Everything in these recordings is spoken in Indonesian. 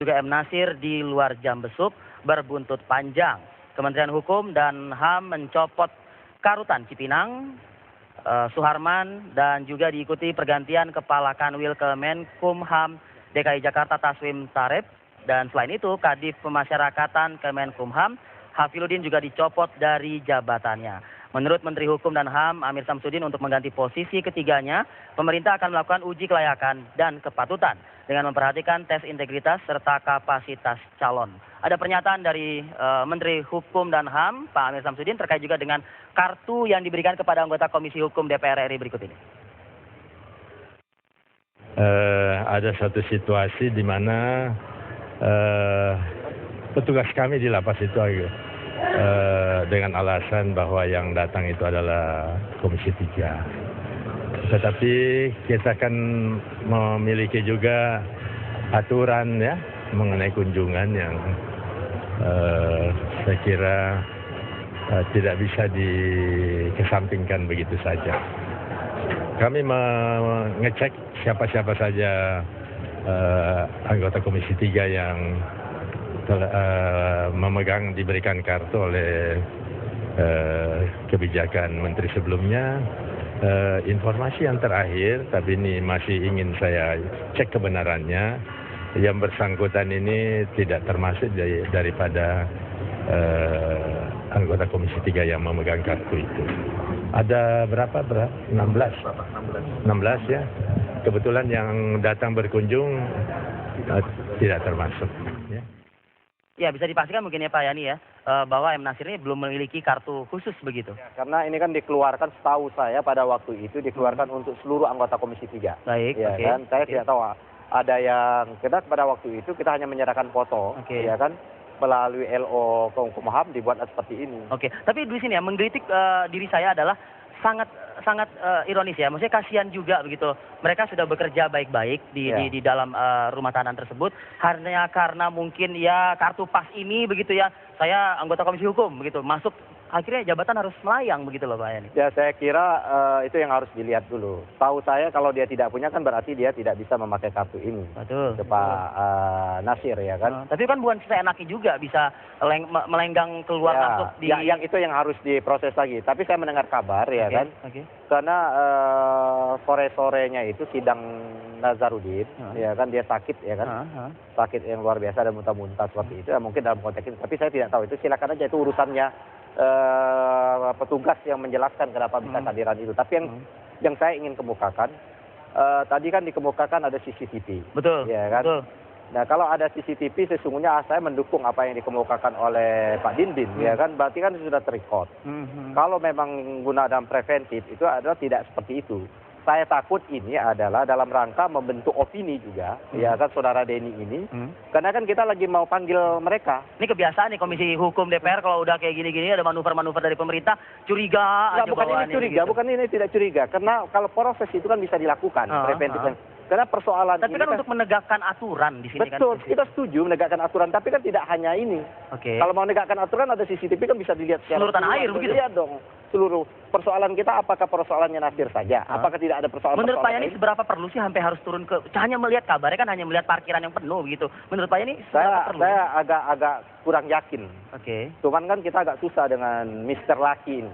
juga M. Nasir di luar jam besuk berbuntut panjang. Kementerian Hukum dan HAM mencopot Karutan Cipinang, Suharman, dan juga diikuti pergantian Kepala Kanwil Kemenkumham DKI Jakarta Taswim Tareb. Dan selain itu, Kadif Pemasyarakatan Kemenkumham Hafiludin juga dicopot dari jabatannya. Menurut Menteri Hukum dan HAM Amir Samsudin, untuk mengganti posisi ketiganya, pemerintah akan melakukan uji kelayakan dan kepatutan dengan memperhatikan tes integritas serta kapasitas calon. Ada pernyataan dari Menteri Hukum dan HAM Pak Amir Samsudin terkait juga dengan kartu yang diberikan kepada anggota Komisi Hukum DPR RI berikut ini. Ada satu situasi di mana petugas kami di lapas itu dengan alasan bahwa yang datang itu adalah Komisi 3. Tetapi kita kan memiliki juga aturan ya mengenai kunjungan yang saya kira tidak bisa dikesampingkan begitu saja. Kami mengecek siapa-siapa saja anggota Komisi 3 yang diberikan kartu oleh kebijakan menteri sebelumnya. Informasi yang terakhir, tapi ini masih ingin saya cek kebenarannya, yang bersangkutan ini tidak termasuk daripada anggota Komisi 3 yang memegang kartu itu. Ada berapa? 16 ya. Kebetulan yang datang berkunjung tidak termasuk. Ya, bisa dipastikan mungkin ya Pak Yani ya, bahwa M. Nasir ini belum memiliki kartu khusus begitu. Ya, karena ini kan dikeluarkan, setahu saya pada waktu itu dikeluarkan untuk seluruh anggota Komisi 3. Baik, ya, kan? Saya tidak tahu ada yang kita pada waktu itu kita hanya menyerahkan foto, ya kan, melalui LO Kemenkumham dibuat seperti ini. Tapi di sini ya menggelitik diri saya adalah sangat ironis ya. Maksudnya kasihan juga begitu. Mereka sudah bekerja baik-baik di dalam rumah tahanan tersebut. Hanya karena mungkin ya kartu pas ini begitu ya. Saya anggota Komisi Hukum begitu. Masuk akhirnya jabatan harus melayang begitu loh Pak Yani. Ya, saya kira itu yang harus dilihat dulu. Tahu saya kalau dia tidak punya kan berarti dia tidak bisa memakai kartu ini. Betul. Ke Pak Nasir ya kan. Tapi kan bukan seenaknya juga bisa melenggang keluar masuk di. Ya, yang itu yang harus diproses lagi. Tapi saya mendengar kabar ya kan. Karena sore-sorenya itu sidang Nazarudin, ya kan, dia sakit ya kan, sakit yang luar biasa dan muntah-muntah seperti itu. Ya, mungkin dalam konteks ini, tapi saya tidak tahu itu. Silakan aja, itu urusannya petugas yang menjelaskan kenapa bisa kehadiran itu. Tapi yang saya ingin kemukakan, tadi kan dikemukakan ada CCTV. Betul. Ya kan. Betul. Nah, kalau ada CCTV sesungguhnya saya mendukung apa yang dikemukakan oleh Pak Dindin, ya kan, berarti kan sudah terrecord. Kalau memang guna dalam preventif itu adalah tidak seperti itu. Saya takut ini adalah dalam rangka membentuk opini juga, ya kan, Saudara Denny ini. Karena kan kita lagi mau panggil mereka. Ini kebiasaan nih Komisi Hukum DPR kalau udah kayak gini-gini ada manuver-manuver dari pemerintah, curiga aja bawaannya. Bukan ini tidak curiga, karena kalau proses itu kan bisa dilakukan preventif. Karena persoalan tapi kan untuk menegakkan aturan di sini. Betul, kan kita setuju menegakkan aturan, tapi kan tidak hanya ini. Kalau mau menegakkan aturan ada CCTV kan bisa dilihat seluruh tanah air begitu. Iya dong, seluruh persoalan kita. Apakah persoalannya Nasir saja? Apakah tidak ada persoalan? Menurut Pak Yani seberapa perlu sih sampai harus turun ke? Hanya melihat kabarnya kan hanya melihat parkiran yang penuh begitu. Menurut Pak Yani seberapa perlu? Saya agak kurang yakin. Cuman kan kita agak susah dengan Mr. Lucky ini.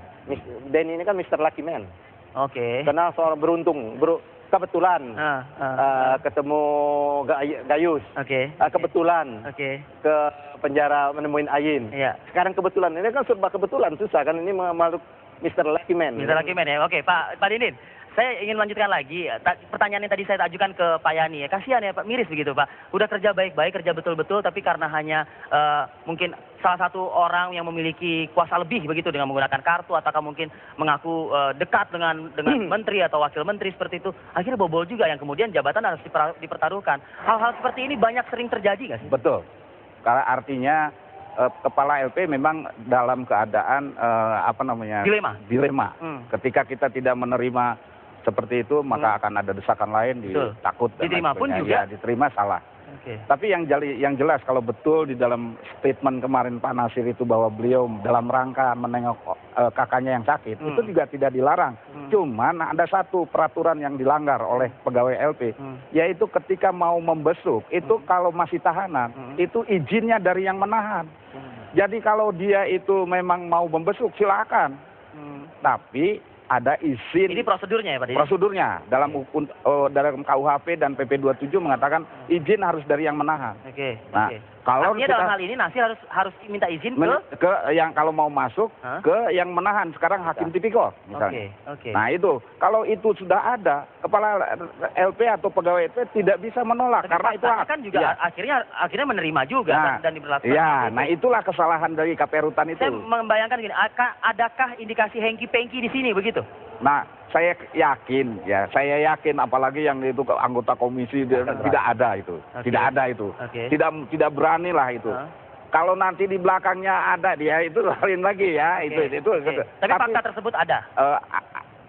Denny ini kan Mr. Lucky Man. Karena soal beruntung. Kebetulan ketemu Gayus, kebetulan ke penjara menemuin Ayin. Sekarang kebetulan, ini kan serba kebetulan, susah kan, ini makhluk Mr. Lucky Man. Mr. Lucky Man ya, Pak Dindin. Saya ingin lanjutkan lagi, pertanyaan yang tadi saya ajukan ke Pak Yani ya, kasihan ya Pak, miris begitu Pak. Udah kerja baik-baik, kerja betul-betul, tapi karena hanya mungkin salah satu orang yang memiliki kuasa lebih begitu dengan menggunakan kartu, ataukah mungkin mengaku dekat dengan menteri atau wakil menteri seperti itu, akhirnya bobol juga yang kemudian jabatan harus dipertaruhkan. Hal-hal seperti ini sering terjadi nggak sih? Betul, karena artinya Kepala LP memang dalam keadaan dilema. Ketika kita tidak menerima seperti itu, maka akan ada desakan lain, takut dan diterima pun juga. Ya, diterima salah. Tapi yang jelas kalau betul di dalam statement kemarin Pak Nasir itu bahwa beliau dalam rangka menengok kakaknya yang sakit, itu juga tidak dilarang. Cuman ada satu peraturan yang dilanggar oleh pegawai LP, yaitu ketika mau membesuk, itu kalau masih tahanan, itu izinnya dari yang menahan. Jadi kalau dia itu memang mau membesuk, silakan. Tapi ada izin. Ini prosedurnya ya Pak Deni? Prosedurnya. Dalam KUHP dan PP 27 mengatakan izin harus dari yang menahan. Nah, kalau artinya dalam hal ini Nasir harus minta izin ke yang kalau mau masuk ke yang menahan. Sekarang hakim tipikor misalnya. Nah itu, kalau itu sudah ada, kepala LP atau pegawai LP tidak bisa menolak. Karena itu kan juga akhirnya menerima juga dan diberlakukan. Iya, nah itulah kesalahan dari KP Rutan itu. Saya membayangkan gini, adakah indikasi hengki-pengki di sini begitu? Nah, saya yakin apalagi yang itu anggota komisi tidak ada itu. Tidak ada itu. Tidak berani lah itu. Kalau nanti di belakangnya ada dia itu lain lagi ya, itu. Tapi fakta tersebut ada.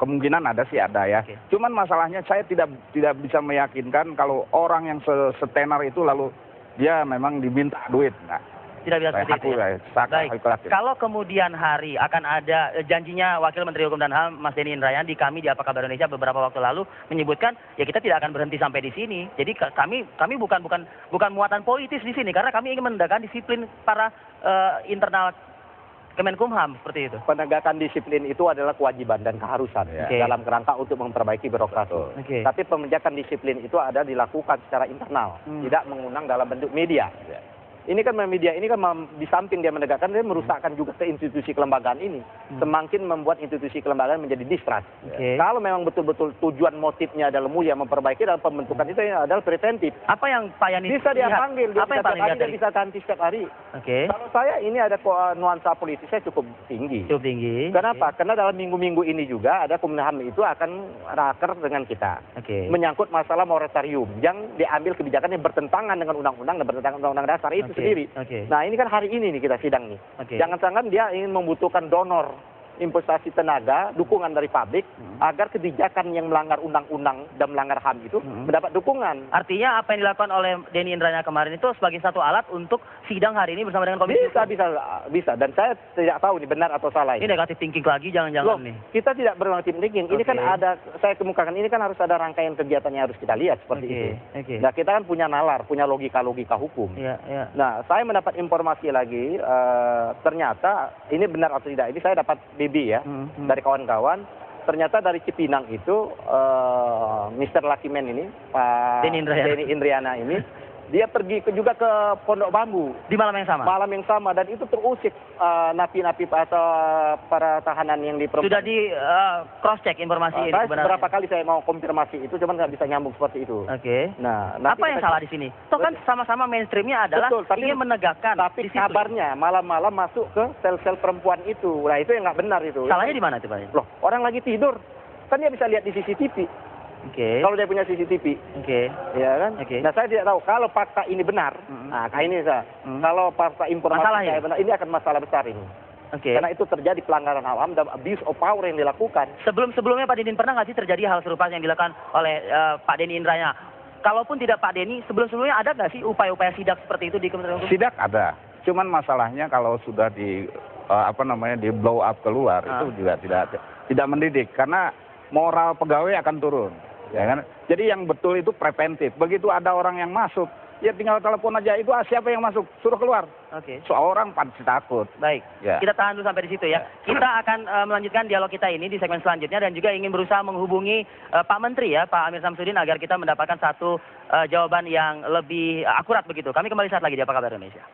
Kemungkinan ada sih ada ya. Cuman masalahnya saya tidak bisa meyakinkan kalau orang yang setenar itu lalu dia memang diminta duit. Nah, tidak bisa seperti itu. Baik. Kalau kemudian hari akan ada janjinya Wakil Menteri Hukum dan HAM Mas Denny Indrayana di kami di Apa Kabar Indonesia beberapa waktu lalu menyebutkan ya kita tidak akan berhenti sampai di sini. Jadi kami bukan muatan politis di sini karena kami ingin menegakkan disiplin para internal Kemenkumham seperti itu. Penegakan disiplin itu adalah kewajiban dan keharusan dalam kerangka untuk memperbaiki birokrasi. Tapi penegakan disiplin itu ada dilakukan secara internal, tidak mengundang dalam bentuk media. Ini kan media ini kan di samping dia menegakkan, dia merusakkan juga ke institusi kelembagaan ini. Semakin membuat institusi kelembagaan menjadi distrak. Kalau memang betul-betul tujuan motifnya adalah mulia memperbaiki dalam pembentukan itu adalah preventif. Apa yang Pak Yani bisa dia panggil, apa yang paling dia bisa ganti setiap hari. Kalau saya ini ada nuansa politisnya cukup tinggi. Cukup tinggi. Kenapa? Karena dalam minggu-minggu ini juga ada Kumham itu akan raker dengan kita. Menyangkut masalah moratorium yang diambil kebijakan yang bertentangan dengan undang-undang dan bertentangan dengan undang-undang dasar itu sendiri. Nah ini kan hari ini nih kita sidang nih. Jangan-jangan dia ingin membutuhkan donor investasi tenaga, dukungan dari publik, agar kebijakan yang melanggar undang-undang dan melanggar HAM itu mendapat dukungan. Artinya apa yang dilakukan oleh Denny Indrayana kemarin itu sebagai satu alat untuk sidang hari ini bersama dengan komisi. Bisa. Dan saya tidak tahu ini benar atau salah. Ini negatif thinking lagi, jangan-jangan nih. Kita tidak bernegatif thinking. Ini kan ada, saya kemukakan ini kan harus ada rangkaian kegiatan yang harus kita lihat seperti itu. Nah kita kan punya nalar, punya logika-logika hukum. Nah saya mendapat informasi lagi, ternyata ini benar atau tidak. Ini saya dapat ya, dari kawan-kawan, ternyata dari Cipinang itu Mr. Lucky Man ini, Pak Denny Indrayana ini, dia pergi juga ke Pondok Bambu. Di malam yang sama? Malam yang sama, dan itu terusik napi-napi atau para tahanan yang diperlukan. Sudah di cross-check informasi ini? Berapa kali saya mau konfirmasi itu, cuman nggak bisa nyambung seperti itu. Nah, apa yang salah di sini? Toh kan sama-sama mainstreamnya adalah ingin menegakkan. Tapi kabarnya malam-malam masuk ke sel-sel perempuan itu. Nah itu yang nggak benar itu. Salahnya di mana tuh Pak? Loh, orang lagi tidur. Kan dia bisa lihat di CCTV. Kalau dia punya CCTV, ya kan? Nah saya tidak tahu kalau fakta ini benar. Nah kayak ini saya. Kalau fakta informasi saya benar, ini akan masalah besar ini. Karena itu terjadi pelanggaran HAM dan abuse of power yang dilakukan. Sebelumnya Pak Denny pernah nggak sih terjadi hal serupa yang dilakukan oleh Pak Denny Indrayana? Kalaupun tidak Pak Denny, sebelumnya ada nggak sih upaya-upaya sidak seperti itu di Kementerian Hukum? Sidak ada. Cuman masalahnya kalau sudah di di blow up keluar itu juga tidak mendidik karena moral pegawai akan turun. Ya kan? Jadi yang betul itu preventif. Begitu ada orang yang masuk, ya tinggal telepon aja itu siapa yang masuk, suruh keluar. Seorang pasti takut. Baik, kita tahan dulu sampai di situ ya. Kita akan melanjutkan dialog kita ini di segmen selanjutnya dan juga ingin berusaha menghubungi Pak Menteri ya, Pak Amir Samsudin agar kita mendapatkan satu jawaban yang lebih akurat begitu. Kami kembali saat lagi di Apa Kabar Indonesia.